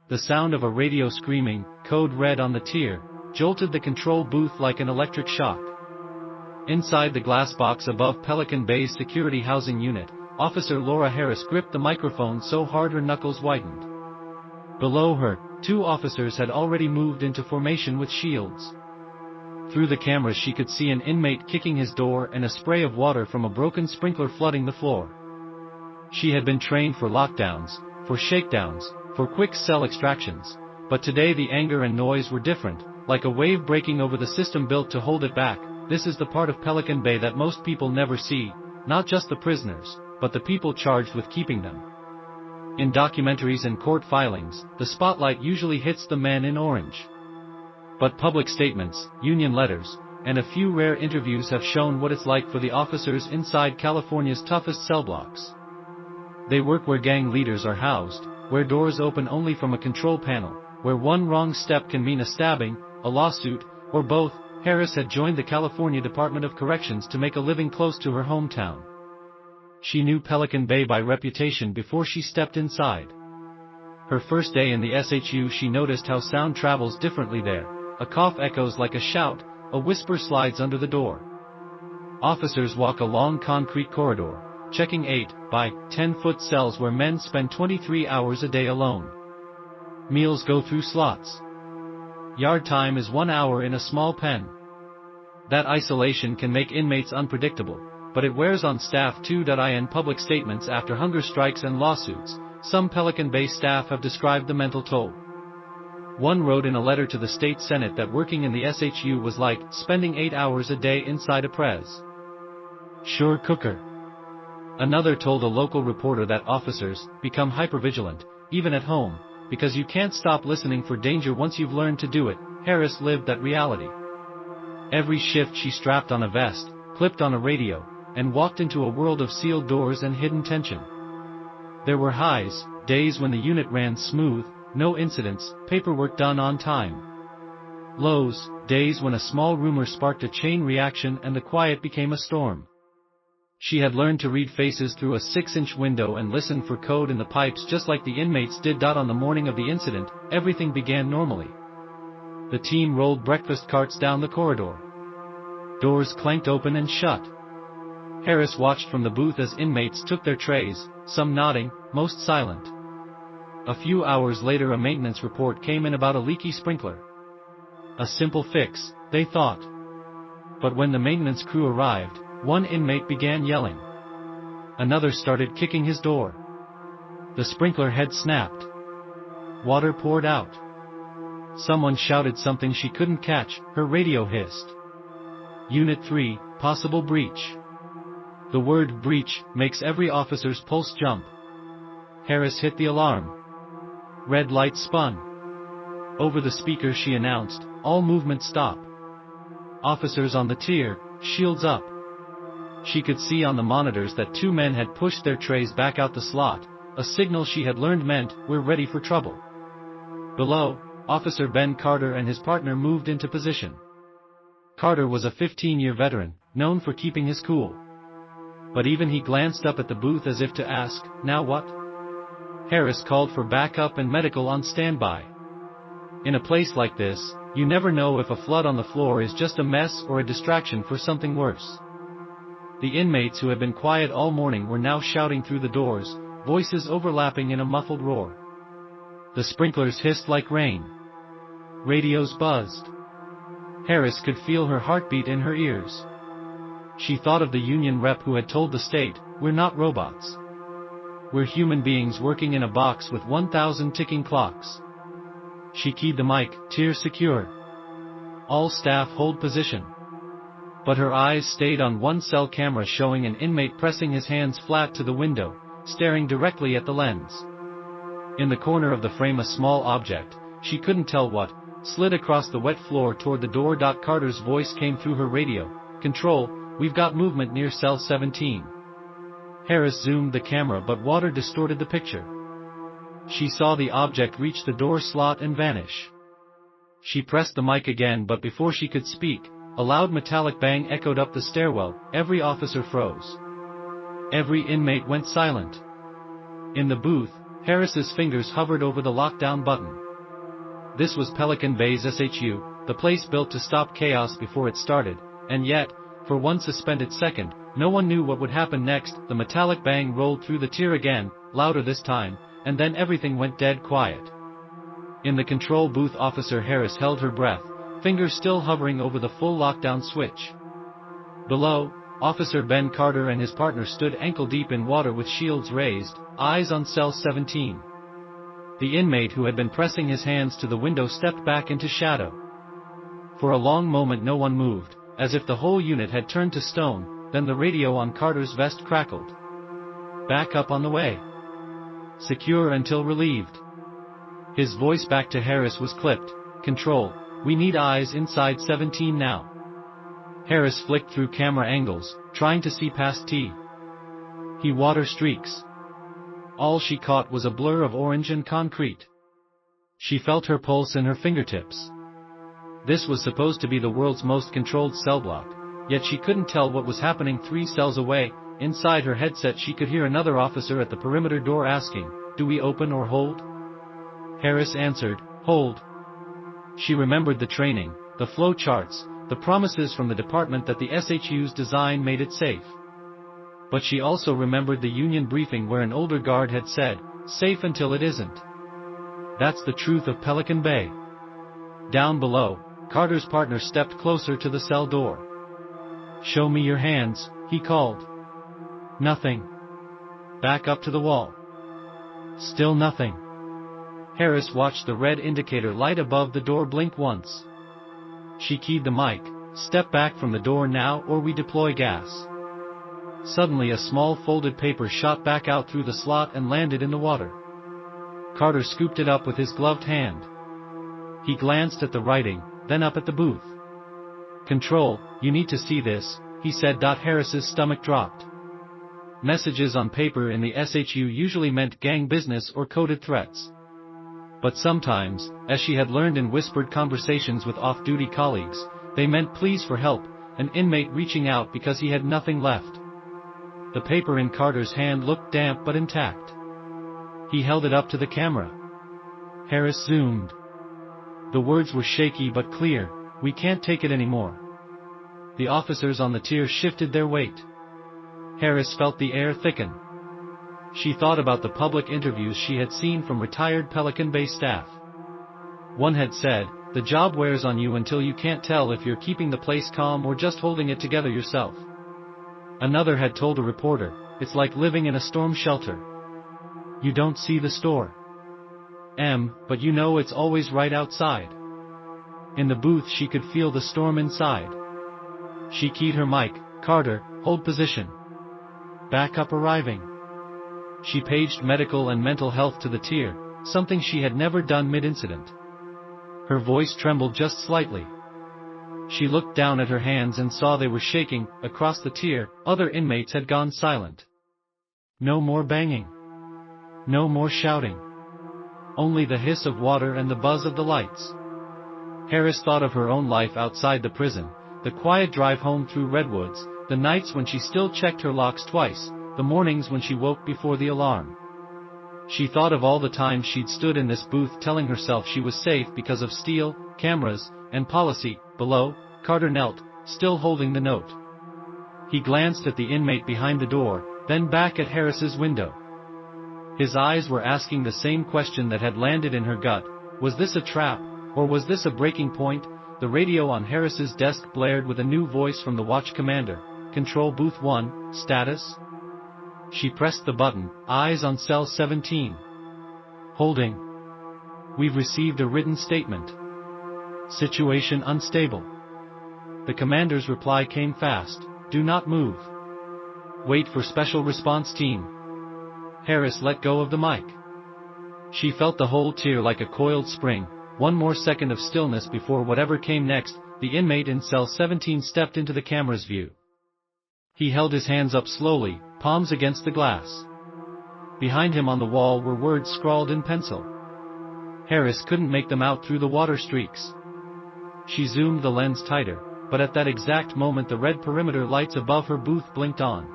The sound of a radio screaming, "Code Red" on the tier, jolted the control booth like an electric shock. Inside the glass box above Pelican Bay's security housing unit, Officer Laura Harris gripped the microphone so hard her knuckles whitened. Below her, 2 officers had already moved into formation with shields. Through the cameras she could see an inmate kicking his door and a spray of water from a broken sprinkler flooding the floor. She had been trained for lockdowns, for shakedowns, for quick cell extractions, but today the anger and noise were different, like a wave breaking over the system built to hold it back. This is the part of Pelican Bay that most people never see, not just the prisoners, but the people charged with keeping them. In documentaries and court filings, the spotlight usually hits the man in orange. But public statements, union letters, and a few rare interviews have shown what it's like for the officers inside California's toughest cell blocks. They work where gang leaders are housed, where doors open only from a control panel, where one wrong step can mean a stabbing, a lawsuit, or both. Harris had joined the California Department of Corrections to make a living close to her hometown. She knew Pelican Bay by reputation before she stepped inside. Her first day in the SHU, she noticed how sound travels differently there. A cough echoes like a shout, a whisper slides under the door. Officers walk a long concrete corridor, checking 8 by 10-foot cells where men spend 23 hours a day alone. Meals go through slots. Yard time is 1 hour in a small pen. That isolation can make inmates unpredictable, but it wears on staff too. In public statements after hunger strikes and lawsuits, some Pelican Bay staff have described the mental toll. One wrote in a letter to the state senate that working in the SHU was like spending 8 hours a day inside a pressure cooker. Another told a local reporter that officers become hypervigilant, even at home, because you can't stop listening for danger once you've learned to do it. Harris lived that reality. Every shift she strapped on a vest, clipped on a radio, and walked into a world of sealed doors and hidden tension. There were highs, days when the unit ran smooth, no incidents, paperwork done on time. Lows, days when a small rumor sparked a chain reaction and the quiet became a storm. She had learned to read faces through a 6-inch window and listen for code in the pipes just like the inmates did. On the morning of the incident, everything began normally. The team rolled breakfast carts down the corridor. Doors clanked open and shut. Harris watched from the booth as inmates took their trays, some nodding, most silent. A few hours later a maintenance report came in about a leaky sprinkler. A simple fix, they thought. But when the maintenance crew arrived, one inmate began yelling. Another started kicking his door. The sprinkler head snapped. Water poured out. Someone shouted something she couldn't catch. Her radio hissed. Unit 3, possible breach. The word breach makes every officer's pulse jump. Harris hit the alarm. Red light spun. Over the speaker she announced, "All movement stop. Officers on the tier, shields up." She could see on the monitors that 2 men had pushed their trays back out the slot, a signal she had learned meant, "We're ready for trouble." Below, Officer Ben Carter and his partner moved into position. Carter was a 15-year veteran, known for keeping his cool. But even he glanced up at the booth as if to ask, "Now what?" Harris called for backup and medical on standby. In a place like this, you never know if a flood on the floor is just a mess or a distraction for something worse. The inmates who had been quiet all morning were now shouting through the doors, voices overlapping in a muffled roar. The sprinklers hissed like rain. Radios buzzed. Harris could feel her heartbeat in her ears. She thought of the union rep who had told the state, "We're not robots. We're human beings working in a box with 1,000 ticking clocks." She keyed the mic, "Tier secure. All staff hold position." But her eyes stayed on one cell camera showing an inmate pressing his hands flat to the window, staring directly at the lens. In the corner of the frame a small object, she couldn't tell what, slid across the wet floor toward the door. Carter's voice came through her radio, "Control, we've got movement near cell 17. Harris zoomed the camera but water distorted the picture. She saw the object reach the door slot and vanish. She pressed the mic again but before she could speak, a loud metallic bang echoed up the stairwell. Every officer froze. Every inmate went silent. In the booth, Harris's fingers hovered over the lockdown button. This was Pelican Bay's SHU, the place built to stop chaos before it started, and yet, for one suspended second, no one knew what would happen next. The metallic bang rolled through the tier again, louder this time, and then everything went dead quiet. In the control booth, Officer Harris held her breath, fingers still hovering over the full lockdown switch. Below, Officer Ben Carter and his partner stood ankle-deep in water with shields raised, eyes on cell 17. The inmate who had been pressing his hands to the window stepped back into shadow. For a long moment no one moved, as if the whole unit had turned to stone. Then the radio on Carter's vest crackled. "Back up on the way. Secure until relieved." His voice back to Harris was clipped. "Control, we need eyes inside 17 now." Harris flicked through camera angles, trying to see past T. water streaks. All she caught was a blur of orange and concrete. She felt her pulse in her fingertips. This was supposed to be the world's most controlled cell block, yet she couldn't tell what was happening 3 cells away. Inside her headset she could hear another officer at the perimeter door asking, "Do we open or hold?" Harris answered, "Hold." She remembered the training, the flow charts, the promises from the department that the SHU's design made it safe. But she also remembered the union briefing where an older guard had said, "Safe until it isn't." That's the truth of Pelican Bay. Down below, Carter's partner stepped closer to the cell door. "Show me your hands," he called. "Nothing." "Back up to the wall." Still nothing. Harris watched the red indicator light above the door blink once. She keyed the mic, "Step back from the door now or we deploy gas." Suddenly a small folded paper shot back out through the slot and landed in the water. Carter scooped it up with his gloved hand. He glanced at the writing, then up at the booth. "Control, you need to see this," he said. Harris's stomach dropped. Messages on paper in the SHU usually meant gang business or coded threats. But sometimes, as she had learned in whispered conversations with off-duty colleagues, they meant pleas for help, an inmate reaching out because he had nothing left. The paper in Carter's hand looked damp but intact. He held it up to the camera. Harris zoomed. The words were shaky but clear, "We can't take it anymore." The officers on the tier shifted their weight. Harris felt the air thicken. She thought about the public interviews she had seen from retired Pelican Bay staff. One had said, "The job wears on you until you can't tell if you're keeping the place calm or just holding it together yourself." Another had told a reporter, "It's like living in a storm shelter. You don't see the store. But you know it's always right outside." In the booth she could feel the storm inside. She keyed her mic, "Carter, hold position. Backup arriving." She paged medical and mental health to the tier, something she had never done mid-incident. Her voice trembled just slightly. She looked down at her hands and saw they were shaking. Across the tier, other inmates had gone silent. No more banging. No more shouting. Only the hiss of water and the buzz of the lights. Harris thought of her own life outside the prison, the quiet drive home through redwoods, the nights when she still checked her locks twice, the mornings when she woke before the alarm. She thought of all the times she'd stood in this booth telling herself she was safe because of steel, cameras, and policy. Below, Carter knelt, still holding the note. He glanced at the inmate behind the door, then back at Harris's window. His eyes were asking the same question that had landed in her gut: was this a trap, or was this a breaking point? The radio on Harris's desk blared with a new voice from the watch commander. "Control Booth 1, status?" She pressed the button, eyes on cell 17. "Holding. We've received a written statement. Situation unstable." The commander's reply came fast: "Do not move. Wait for special response team." Harris let go of the mic. She felt the whole tier like a coiled spring. One more second of stillness before whatever came next. The inmate in cell 17 stepped into the camera's view. He held his hands up slowly, palms against the glass. Behind him on the wall were words scrawled in pencil. Harris couldn't make them out through the water streaks. She zoomed the lens tighter, but at that exact moment the red perimeter lights above her booth blinked on.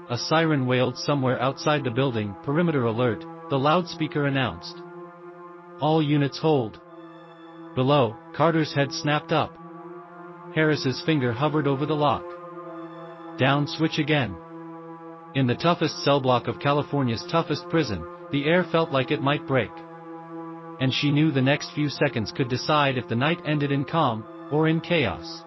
A siren wailed somewhere outside the building. "Perimeter alert, the loudspeaker announced. All units hold. Below, Carter's head snapped up. Harris's finger hovered over the lock. Down switch again. In the toughest cell block of California's toughest prison, the air felt like it might break. And she knew the next few seconds could decide if the night ended in calm, or in chaos.